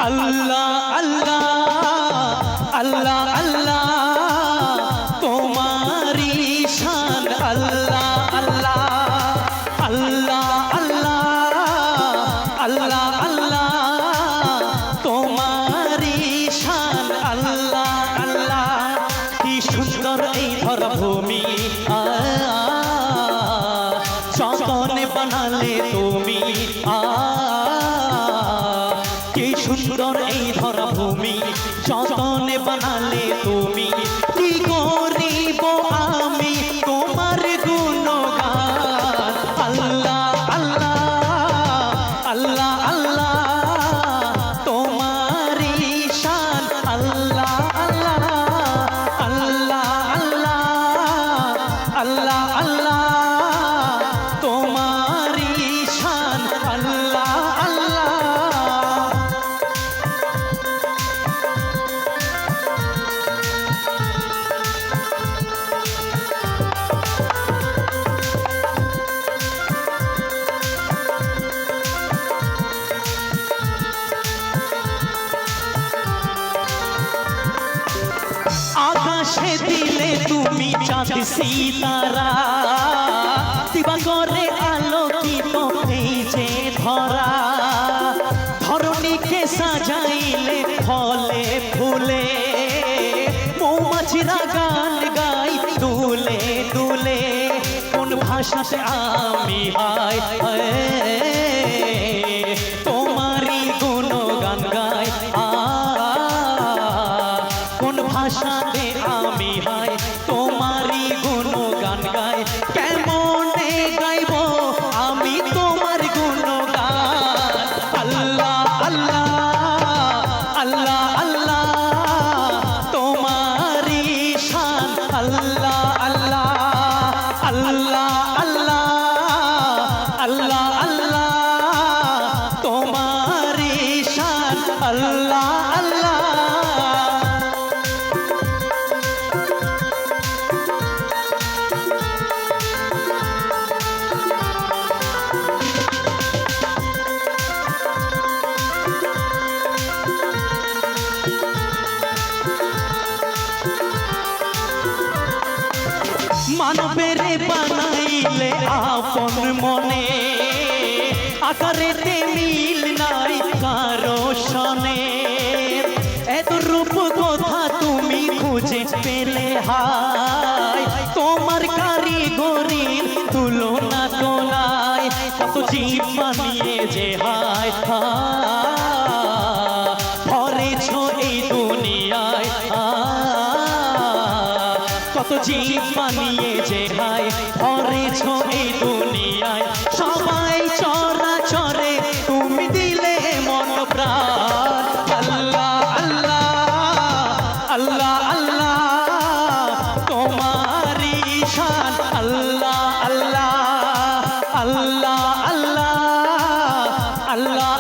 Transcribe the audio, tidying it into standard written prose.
আল্লাহ আল্লাহ আল্লাহ আল্লাহ তোমারি শান আল্লাহ আল্লাহ আল্লাহ আল্লাহ আল্লাহ আল্লাহ তোমারি শান আল্লাহ আল্লাহ কি সুন্দর এই ধরভূমি যতনে বানালে তুমি কি সুন্দর এই ধরভূমি যতনে বানালে তুমি কি করিব আমি তোমার গুণগান আল্লাহ আল্লাহ আল্লাহ আল্লাহ তোমারি শান আল্লাহ আল্লাহ আল্লাহ আল্লাহ আল্লাহ আল্লাহ তোমারি শান আল্লাহ আল্লাহ আকাশে দিলে তুমি চাঁদ সিতারা দিবাকরে আলোকিত এই যে ধরা ধরণীকে সাজাইলে ফলে ফুলে মৌমাছিরা গান গাই দুলে দুলে কোন ভাষাতে আমি হাই তোমারি গুণগান গাই কোন ভাষাতে আমি হাই তোমারি গুণগান গাই কেমনে গাইব আমি তোমার গুণগান আল্লাহ আল্লাহ আল্লাহ আল্লাহ তোমারি শান আল্লাহ আল্লাহ আল্লাহ আল্লাহ আল্লাহ আল্লাহ তোমারি শান আল্লাহ আল্লাহ মানবেরে বানাইলে আপন মনে আকারেতে মিল নাই কারো সনে এত রূপ কথা তুমি খুঁজে পেলে হায় তোমার কারিগরির তুলনা তোলায় কত জীব বানিয়ে যে হায় ভরেছ এই দুনিয়ায় কত জীব বানিয়ে যে হায় ভরেছ এই দুনিয়ায় সবাই চরাচরে তুমি দিলে মন প্রাণ আল্লাহ আল্লাহ আল্লাহ আল্লাহ তোমারি শান আল্লাহ আল্লাহ আল্লাহ আল্লাহ আল্লাহ